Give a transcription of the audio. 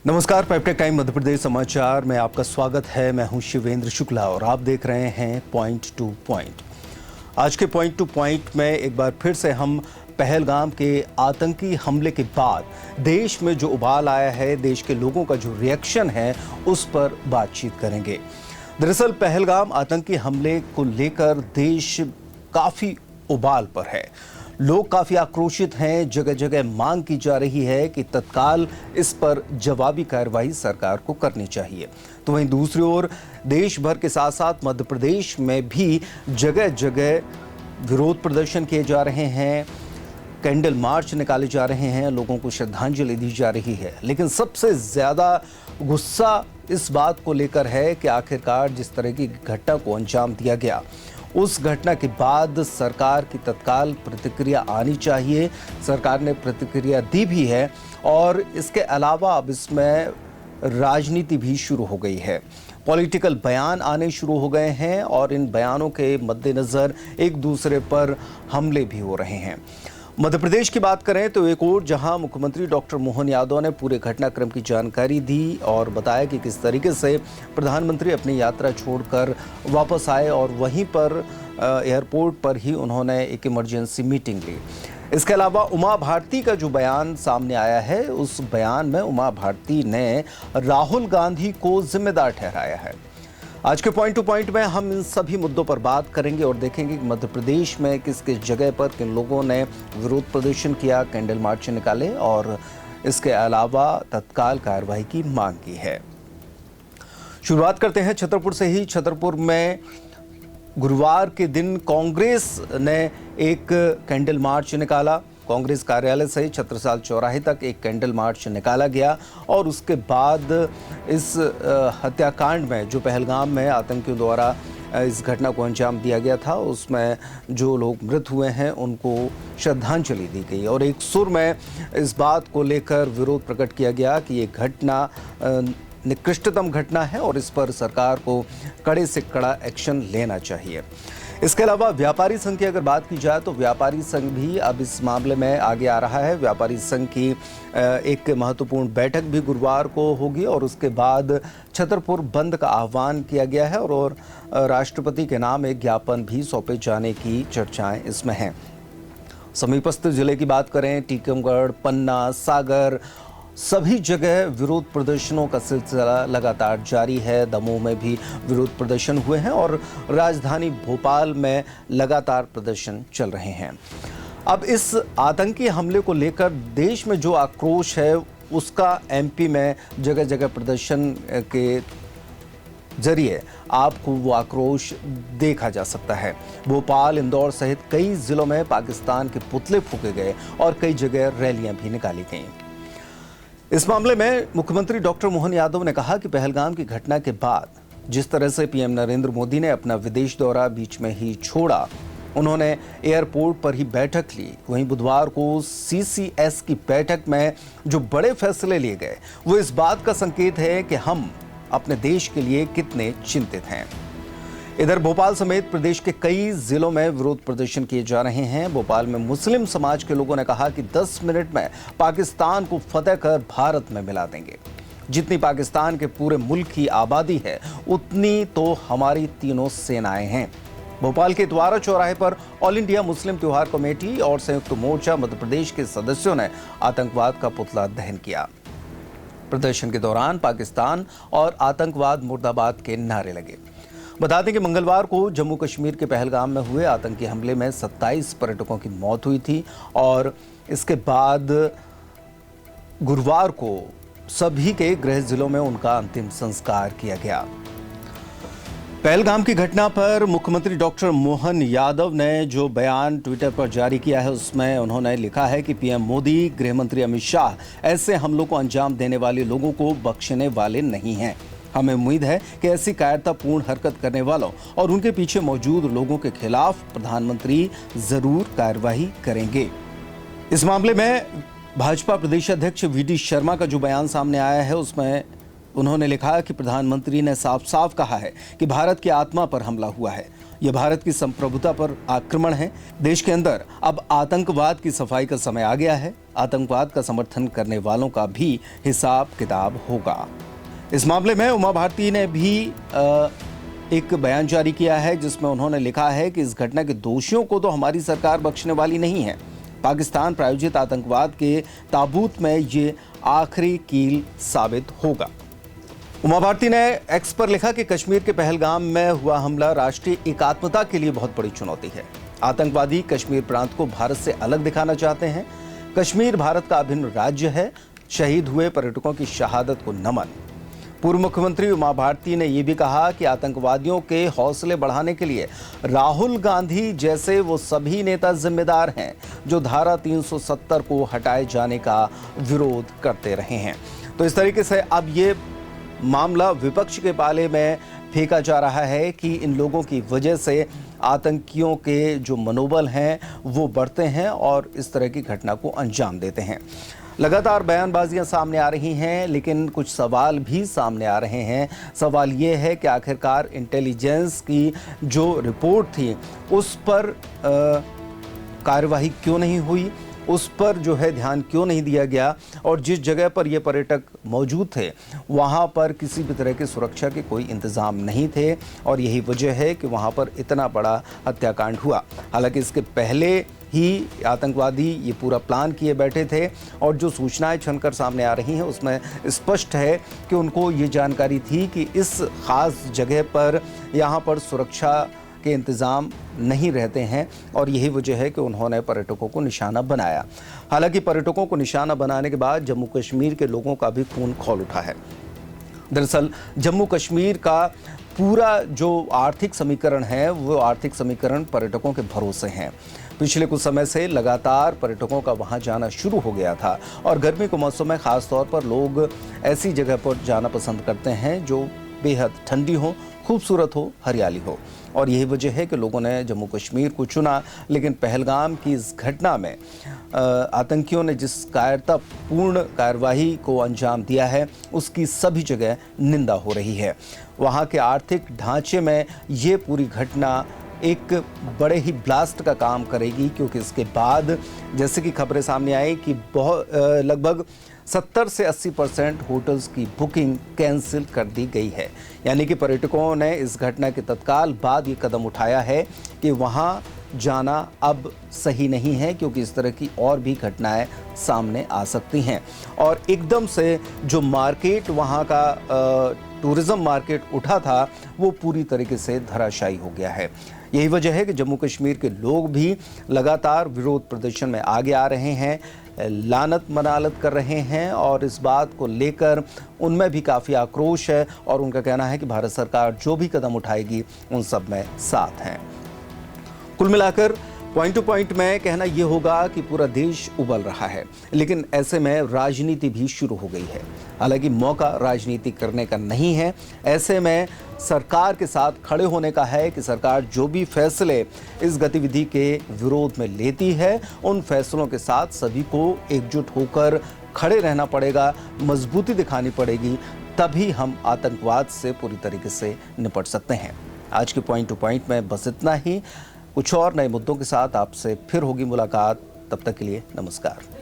नमस्कार, पेप्टेक टाइम मध्य प्रदेश समाचार में आपका स्वागत है। मैं हूं शिवेंद्र शुक्ला और आप देख रहे हैं पॉइंट टू पॉइंट। आज के पॉइंट टू पॉइंट में एक बार फिर से हम पहलगाम के आतंकी हमले के बाद देश में जो उबाल आया है, देश के लोगों का जो रिएक्शन है, उस पर बातचीत करेंगे। दरअसल पहलगाम आतंकी हमले को लेकर देश काफी उबाल पर है। लोग काफी आक्रोशित हैं। जगह जगह मांग की जा रही है कि तत्काल इस पर जवाबी कार्रवाई सरकार को करनी चाहिए। तो वहीं दूसरी ओर देश भर के साथ साथ मध्य प्रदेश में भी जगह जगह विरोध प्रदर्शन किए जा रहे हैं, कैंडल मार्च निकाले जा रहे हैं, लोगों को श्रद्धांजलि दी जा रही है। लेकिन सबसे ज्यादा गुस्सा इस बात को लेकर है कि आखिरकार जिस तरह की घटना को अंजाम दिया गया, उस घटना के बाद सरकार की तत्काल प्रतिक्रिया आनी चाहिए। सरकार ने प्रतिक्रिया दी भी है और इसके अलावा अब इसमें राजनीति भी शुरू हो गई है। पॉलिटिकल बयान आने शुरू हो गए हैं और इन बयानों के मद्देनजर एक दूसरे पर हमले भी हो रहे हैं। मध्य प्रदेश की बात करें तो एक और जहां मुख्यमंत्री डॉक्टर मोहन यादव ने पूरे घटनाक्रम की जानकारी दी और बताया कि किस तरीके से प्रधानमंत्री अपनी यात्रा छोड़कर वापस आए और वहीं पर एयरपोर्ट पर ही उन्होंने एक इमरजेंसी मीटिंग ली। इसके अलावा उमा भारती का जो बयान सामने आया है, उस बयान में उमा भारती ने राहुल गांधी को जिम्मेदार ठहराया है। आज के पॉइंट टू पॉइंट में हम इन सभी मुद्दों पर बात करेंगे और देखेंगे कि मध्य प्रदेश में किस किस जगह पर किन लोगों ने विरोध प्रदर्शन किया, कैंडल मार्च निकाले और इसके अलावा तत्काल कार्रवाई की मांग की है। शुरुआत करते हैं छतरपुर से ही। छतरपुर में गुरुवार के दिन कांग्रेस ने एक कैंडल मार्च निकाला। कांग्रेस कार्यालय से छत्रसाल चौराहे तक एक कैंडल मार्च निकाला गया और उसके बाद इस हत्याकांड में जो पहलगाम में आतंकियों द्वारा इस घटना को अंजाम दिया गया था, उसमें जो लोग मृत हुए हैं उनको श्रद्धांजलि दी गई और एक सुर में इस बात को लेकर विरोध प्रकट किया गया कि ये घटना निकृष्टतम घटना है और इस पर सरकार को कड़े से कड़ा एक्शन लेना चाहिए। इसके अलावा व्यापारी संघ की अगर बात की जाए तो व्यापारी संघ भी अब इस मामले में आगे आ रहा है। व्यापारी संघ की एक महत्वपूर्ण बैठक भी गुरुवार को होगी और उसके बाद छतरपुर बंद का आह्वान किया गया है और राष्ट्रपति के नाम एक ज्ञापन भी सौंपे जाने की चर्चाएं इसमें हैं। समीपस्थ जिले की बात करें, टीकमगढ़, पन्ना, सागर, सभी जगह विरोध प्रदर्शनों का सिलसिला लगातार जारी है। दमोह में भी विरोध प्रदर्शन हुए हैं और राजधानी भोपाल में लगातार प्रदर्शन चल रहे हैं। अब इस आतंकी हमले को लेकर देश में जो आक्रोश है, उसका एमपी में जगह जगह प्रदर्शन के जरिए आपको वो आक्रोश देखा जा सकता है। भोपाल, इंदौर सहित कई जिलों में पाकिस्तान के पुतले फूके गए और कई जगह रैलियां भी निकाली गईं। इस मामले में मुख्यमंत्री डॉक्टर मोहन यादव ने कहा कि पहलगाम की घटना के बाद जिस तरह से पीएम नरेंद्र मोदी ने अपना विदेश दौरा बीच में ही छोड़ा, उन्होंने एयरपोर्ट पर ही बैठक ली। वहीं बुधवार को सीसीएस की बैठक में जो बड़े फैसले लिए गए, वो इस बात का संकेत है कि हम अपने देश के लिए कितने चिंतित हैं। इधर भोपाल समेत प्रदेश के कई जिलों में विरोध प्रदर्शन किए जा रहे हैं। भोपाल में मुस्लिम समाज के लोगों ने कहा कि 10 मिनट में पाकिस्तान को फतेह कर भारत में मिला देंगे। जितनी पाकिस्तान के पूरे मुल्क की आबादी है, उतनी तो हमारी तीनों सेनाएं हैं। भोपाल के द्वारा चौराहे पर ऑल इंडिया मुस्लिम त्योहार कमेटी और संयुक्त मोर्चा मध्य प्रदेश के सदस्यों ने आतंकवाद का पुतला दहन किया। प्रदर्शन के दौरान पाकिस्तान और आतंकवाद मुर्दाबाद के नारे लगे। बता दें कि मंगलवार को जम्मू कश्मीर के पहलगाम में हुए आतंकी हमले में 27 पर्यटकों की मौत हुई थी और इसके बाद गुरुवार को सभी के गृह जिलों में उनका अंतिम संस्कार किया गया। पहलगाम की घटना पर मुख्यमंत्री डॉक्टर मोहन यादव ने जो बयान ट्विटर पर जारी किया है, उसमें उन्होंने लिखा है कि पीएम मोदी, गृह मंत्री अमित शाह ऐसे हमलों को अंजाम देने वाले लोगों को बख्शने वाले नहीं हैं। हमें उम्मीद है कि ऐसी कायरतापूर्ण हरकत करने वालों और उनके पीछे मौजूद लोगों के खिलाफ प्रधानमंत्री जरूर कार्रवाई करेंगे। इस मामले में भाजपा प्रदेश अध्यक्ष वीडी शर्मा का जो बयान सामने आया है, उसमें उन्होंने लिखा कि प्रधानमंत्री ने साफ साफ कहा है कि भारत की आत्मा पर हमला हुआ है। यह भारत की संप्रभुता पर आक्रमण है। देश के अंदर अब आतंकवाद की सफाई का समय आ गया है। आतंकवाद का समर्थन करने वालों का भी हिसाब किताब होगा। इस मामले में उमा भारती ने भी एक बयान जारी किया है, जिसमें उन्होंने लिखा है कि इस घटना के दोषियों को तो हमारी सरकार बख्शने वाली नहीं है। पाकिस्तान प्रायोजित आतंकवाद के ताबूत में ये आखिरी कील साबित होगा। उमा भारती ने एक्स पर लिखा कि कश्मीर के पहलगाम में हुआ हमला राष्ट्रीय एकात्मता के लिए बहुत बड़ी चुनौती है। आतंकवादी कश्मीर प्रांत को भारत से अलग दिखाना चाहते हैं। कश्मीर भारत का अभिन्न राज्य है। शहीद हुए पर्यटकों की शहादत को नमन। पूर्व मुख्यमंत्री उमा भारती ने यह भी कहा कि आतंकवादियों के हौसले बढ़ाने के लिए राहुल गांधी जैसे वो सभी नेता जिम्मेदार हैं जो धारा 370 को हटाए जाने का विरोध करते रहे हैं। तो इस तरीके से अब ये मामला विपक्ष के पाले में फेंका जा रहा है कि इन लोगों की वजह से आतंकियों के जो मनोबल हैं वो बढ़ते हैं और इस तरह की घटना को अंजाम देते हैं। लगातार बयानबाजियां सामने आ रही हैं, लेकिन कुछ सवाल भी सामने आ रहे हैं। सवाल ये है कि आखिरकार इंटेलिजेंस की जो रिपोर्ट थी उस पर कार्यवाही क्यों नहीं हुई, उस पर जो है ध्यान क्यों नहीं दिया गया, और जिस जगह पर ये पर्यटक मौजूद थे वहाँ पर किसी भी तरह की सुरक्षा के कोई इंतज़ाम नहीं थे और यही वजह है कि वहाँ पर इतना बड़ा हत्याकांड हुआ। हालांकि इसके पहले ही आतंकवादी ये पूरा प्लान किए बैठे थे और जो सूचनाएं छनकर सामने आ रही हैं उसमें स्पष्ट है कि उनको ये जानकारी थी कि इस ख़ास जगह पर यहाँ पर सुरक्षा के इंतज़ाम नहीं रहते हैं और यही वजह है कि उन्होंने पर्यटकों को निशाना बनाया। हालांकि पर्यटकों को निशाना बनाने के बाद जम्मू कश्मीर के लोगों का भी खून खौल उठा है। दरअसल जम्मू कश्मीर का पूरा जो आर्थिक समीकरण है वो आर्थिक समीकरण पर्यटकों के भरोसे हैं। पिछले कुछ समय से लगातार पर्यटकों का वहां जाना शुरू हो गया था और गर्मी के मौसम में ख़ास तौर पर लोग ऐसी जगह पर जाना पसंद करते हैं जो बेहद ठंडी हो, खूबसूरत हो, हरियाली हो, और यही वजह है कि लोगों ने जम्मू कश्मीर को चुना। लेकिन पहलगाम की इस घटना में आतंकियों ने जिस कायरतापूर्ण कार्रवाई को अंजाम दिया है उसकी सभी जगह निंदा हो रही है। वहाँ के आर्थिक ढांचे में ये पूरी घटना एक बड़े ही ब्लास्ट का काम करेगी, क्योंकि इसके बाद जैसे कि खबरें सामने आई कि लगभग 70 से 80% होटल्स की बुकिंग कैंसिल कर दी गई है। यानी कि पर्यटकों ने इस घटना के तत्काल बाद ये कदम उठाया है कि वहाँ जाना अब सही नहीं है, क्योंकि इस तरह की और भी घटनाएं सामने आ सकती हैं और एकदम से जो मार्केट वहाँ का टूरिज़्म मार्केट उठा था वो पूरी तरीके से धराशायी हो गया है। यही वजह है कि जम्मू कश्मीर के लोग भी लगातार विरोध प्रदर्शन में आगे आ रहे हैं, लानत मनालत कर रहे हैं और इस बात को लेकर उनमें भी काफ़ी आक्रोश है और उनका कहना है कि भारत सरकार जो भी कदम उठाएगी उन सब में साथ हैं। कुल मिलाकर पॉइंट टू पॉइंट में कहना यह होगा कि पूरा देश उबल रहा है, लेकिन ऐसे में राजनीति भी शुरू हो गई है। हालांकि मौका राजनीति करने का नहीं है, ऐसे में सरकार के साथ खड़े होने का है कि सरकार जो भी फैसले इस गतिविधि के विरोध में लेती है उन फैसलों के साथ सभी को एकजुट होकर खड़े रहना पड़ेगा, मजबूती दिखानी पड़ेगी, तभी हम आतंकवाद से पूरी तरीके से निपट सकते हैं। आज के पॉइंट टू पॉइंट में बस इतना ही। कुछ और नए मुद्दों के साथ आपसे फिर होगी मुलाकात। तब तक के लिए नमस्कार।